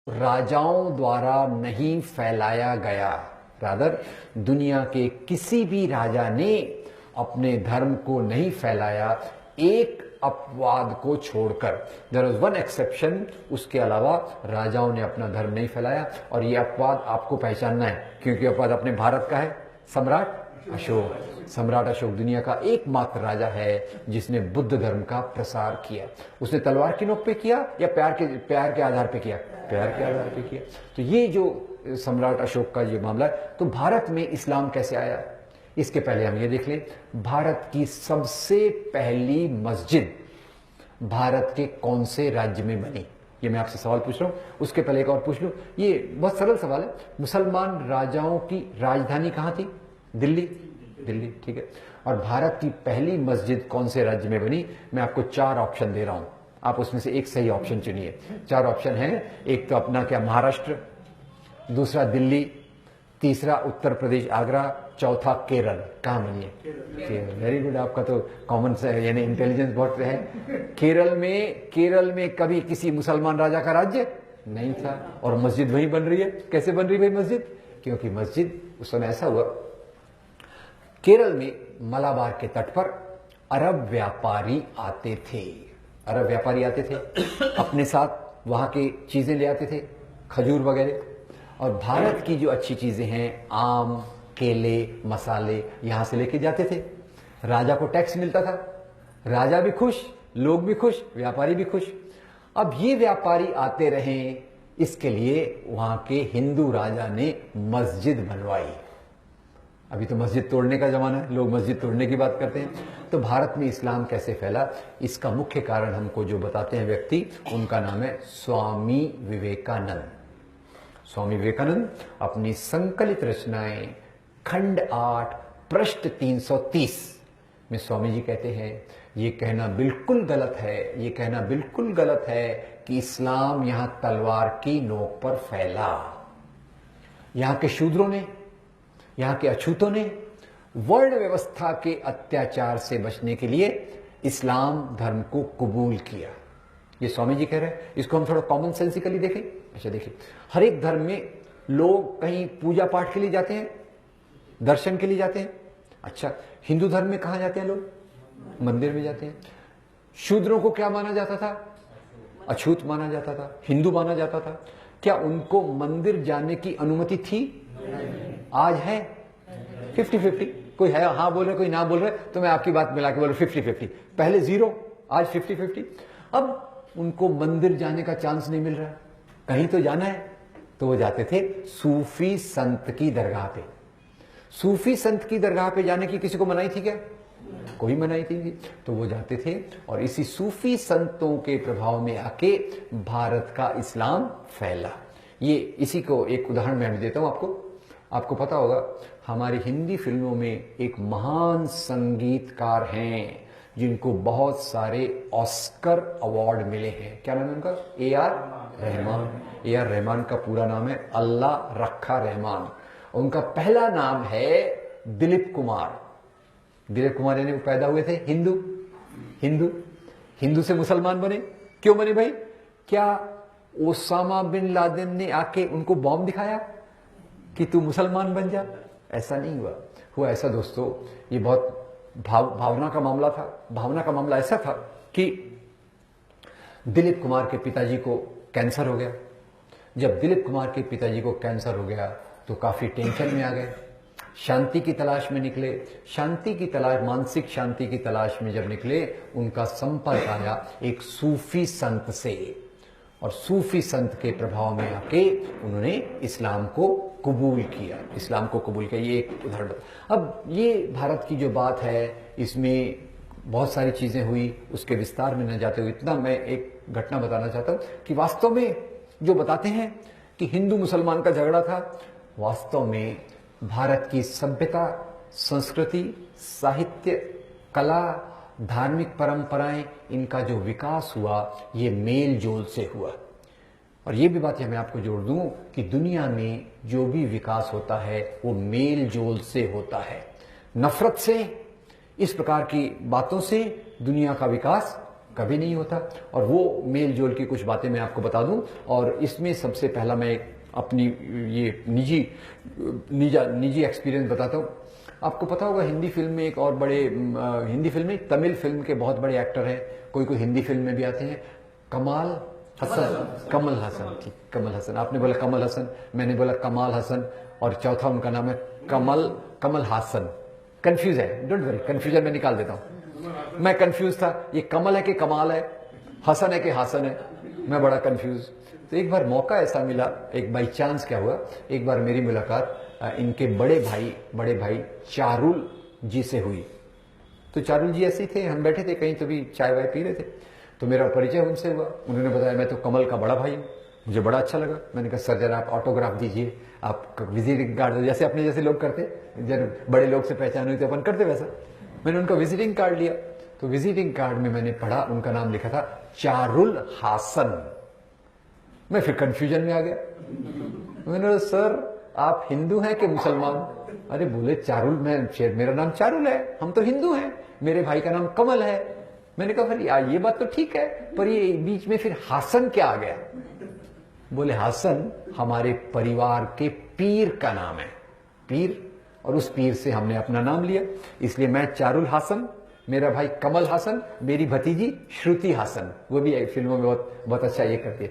राजाओं द्वारा नहीं फैलाया गया। रादर दुनिया के किसी भी राजा ने अपने धर्म को नहीं फैलाया, एक अपवाद को छोड़कर। देयर इज वन एक्सेप्शन, उसके अलावा राजाओं ने अपना धर्म नहीं फैलाया। और ये अपवाद आपको पहचानना है, क्योंकि अपवाद अपने भारत का है। सम्राट अशोक। सम्राट अशोक दुनिया का एकमात्र राजा है जिसने बुद्ध धर्म का प्रसार किया। उसने तलवार की नोक पे किया या प्यार के आधार पे किया? प्यार के आधार पे किया। तो ये जो सम्राट अशोक का ये मामला है। तो भारत में इस्लाम कैसे आया, इसके पहले हम ये देख लें, भारत की सबसे पहली मस्जिद भारत के कौन से राज्य में बनी? ये मैं आपसे सवाल पूछ रहा हूं। उसके पहले एक और पूछ लूं, ये बहुत सरल सवाल है। मुसलमान राजाओं की राजधानी कहां थी? दिल्ली। दिल्ली, ठीक है। और भारत की पहली मस्जिद कौन से राज्य में बनी? मैं आपको 4 ऑप्शन दे रहा हूं, आप उसमें से एक सही ऑप्शन चुनिए। 4 ऑप्शन है, एक तो अपना क्या महाराष्ट्र, दूसरा दिल्ली, तीसरा उत्तर प्रदेश आगरा, चौथा केरल। कहां बनी है? केरल। वेरी गुड, आपका तो कॉमन से यानी इंटेलिजेंस बहुत है। केरल में कभी किसी मुसलमान राजा का राज्य नहीं था और मस्जिद वहीं बन रही है। कैसे बन रही भाई मस्जिद? क्योंकि मस्जिद उस समय ऐसा हुआ, केरल में मलाबार के तट पर अरब व्यापारी आते थे। अरब व्यापारी आते थे, अपने साथ वहां की चीजें ले आते थे, खजूर वगैरह। और भारत की जो अच्छी चीजें हैं, आम, केले, मसाले, यहां से लेके जाते थे। राजा को टैक्स मिलता था, राजा भी खुश, लोग भी खुश, व्यापारी भी खुश। अब ये व्यापारी आते रहे, इसके लिए वहां के हिंदू राजा ने मस्जिद बनवाई। अभी तो मस्जिद तोड़ने का जमाना है, लोग मस्जिद तोड़ने की बात करते हैं। तो भारत में इस्लाम कैसे फैला, इसका मुख्य कारण हमको जो बताते हैं व्यक्ति, उनका नाम है स्वामी विवेकानंद। स्वामी विवेकानंद अपनी संकलित रचनाएं खंड 8 पृष्ठ 330 में स्वामी जी कहते हैं, ये कहना बिल्कुल गलत है, ये कहना बिल्कुल गलत है कि इस्लाम यहां तलवार की नोक पर फैला। यहां के शूद्रों ने, यहां के अछूतों ने वर्ण व्यवस्था के अत्याचार से बचने के लिए इस्लाम धर्म को कबूल किया। ये स्वामी जी कह रहे हैं। इसको हम थोड़ा कॉमन सेंसिकली देखें। अच्छा देखिए, हर एक धर्म में लोग कहीं पूजा पाठ के लिए जाते हैं, दर्शन के लिए जाते हैं। अच्छा, हिंदू धर्म में कहां जाते हैं लोग? मंदिर में जाते हैं। शूद्रों को क्या माना जाता था? अछूत माना जाता था, हिंदू माना जाता था। क्या उनको मंदिर जाने की अनुमति थी? आज है 50-50। कोई है हाँ बोल रहे, कोई ना बोल रहे, तो मैं आपकी बात मिला के बोल रहा 50-50। पहले 0, आज 50-50। अब उनको मंदिर जाने का चांस नहीं मिल रहा, कहीं तो जाना है, तो वो जाते थे सूफी संत की दरगाह पे। सूफी संत की दरगाह पे जाने की किसी को मनाही थी क्या? कोई मनाही थी। तो वो जाते थे और इसी सूफी संतों के प्रभाव में आके भारत का इस्लाम फैला। ये इसी को एक उदाहरण मैं देता हूं आपको। आपको पता होगा, हमारी हिंदी फिल्मों में एक महान संगीतकार हैं जिनको बहुत सारे ऑस्कर अवार्ड मिले हैं। क्या नाम है उनका? ए.आर. रहमान। ए.आर. रहमान का पूरा नाम है अल्लाह रखा रहमान। उनका पहला नाम है दिलीप कुमार। दिलीप कुमार यानी वो पैदा हुए थे हिंदू, हिंदू हिंदू से मुसलमान बने। क्यों बने भाई? क्या ओसामा बिन लादेन ने आके उनको बॉम्ब दिखाया कि तू मुसलमान बन जा? ऐसा नहीं हुआ ऐसा दोस्तों, ये बहुत भावना का मामला था। भावना का मामला ऐसा था कि दिलीप कुमार के पिताजी को कैंसर हो गया। जब दिलीप कुमार के पिताजी को कैंसर हो गया तो काफी टेंशन में आ गए, शांति की तलाश में निकले। शांति की तलाश, मानसिक शांति की तलाश में जब निकले, उनका संपर्क आया एक सूफी संत से, और सूफी संत के प्रभाव में आके उन्होंने इस्लाम को कबूल किया। इस्लाम को कबूल किया, ये एक उदाहरण। अब ये भारत की जो बात है, इसमें बहुत सारी चीजें हुई, उसके विस्तार में न जाते हुए इतना मैं एक घटना बताना चाहता हूं कि वास्तव में जो बताते हैं कि हिंदू मुसलमान का झगड़ा था, वास्तव में भारत की सभ्यता, संस्कृति, साहित्य, कला, धार्मिक परंपराएं, इनका जो विकास हुआ, ये मेल जोल से हुआ। और ये भी बात मैं आपको जोड़ दूं कि दुनिया में जो भी विकास होता है वो मेल जोल से होता है। नफरत से, इस प्रकार की बातों से दुनिया का विकास कभी नहीं होता। और वो मेल जोल की कुछ बातें मैं आपको बता दूं। और इसमें सबसे पहला मैं अपनी ये निजी एक्सपीरियंस बताता हूँ। आपको पता होगा हिंदी फिल्म में एक और बड़े हिंदी फिल्म में तमिल फिल्म के बहुत बड़े एक्टर हैं, कोई कोई हिंदी फिल्म में भी आते हैं, कमल हसन। ठीक, कमल हसन। आपने बोला कमल हसन, मैंने बोला कमाल हसन, और चौथा उनका नाम है कमल हासन। कंफ्यूज है, डोंट वरी, कंफ्यूजन मैं निकाल देता हूं। मैं कंफ्यूज था, ये कमल है कि कमाल है, हसन है कि हासन है, मैं बड़ा कंफ्यूज। तो एक बार मौका ऐसा मिला, एक बाई चांस क्या हुआ, एक बार मेरी मुलाकात इनके बड़े भाई चारुल जी से हुई। तो चारुल जी ऐसे ही थे, हम बैठे थे कहीं तो भी चाय वाय पी रहे थे, तो मेरा परिचय उनसे हुआ। उन्होंने बताया मैं तो कमल का बड़ा भाई हूँ। मुझे बड़ा अच्छा लगा। मैंने कहा सर जरा आप ऑटोग्राफ दीजिए, आप विजिटिंग कार्ड, जैसे अपने जैसे लोग करते, जब बड़े लोग से पहचान हुई तो अपन करते वैसा। मैंने उनका विजिटिंग कार्ड लिया, तो विजिटिंग कार्ड में मैंने पढ़ा, उनका नाम लिखा था चारुल हासन। मैं फिर कंफ्यूजन में आ गया। मैंने कहा सर आप हिंदू हैं कि मुसलमान? अरे बोले चारुल, मेरा नाम चारुल है, हम तो हिंदू हैं, मेरे भाई का नाम कमल है। मैंने कहा फिर ये बात तो ठीक है, पर ये बीच में फिर हासन क्या आ गया? बोले हासन हमारे परिवार के पीर का नाम है, पीर, और उस पीर से हमने अपना नाम लिया, इसलिए मैं चारुल हासन, मेरा भाई कमल हासन, मेरी भतीजी श्रुति हासन, वो भी फिल्मों में बहुत अच्छा ये करती है।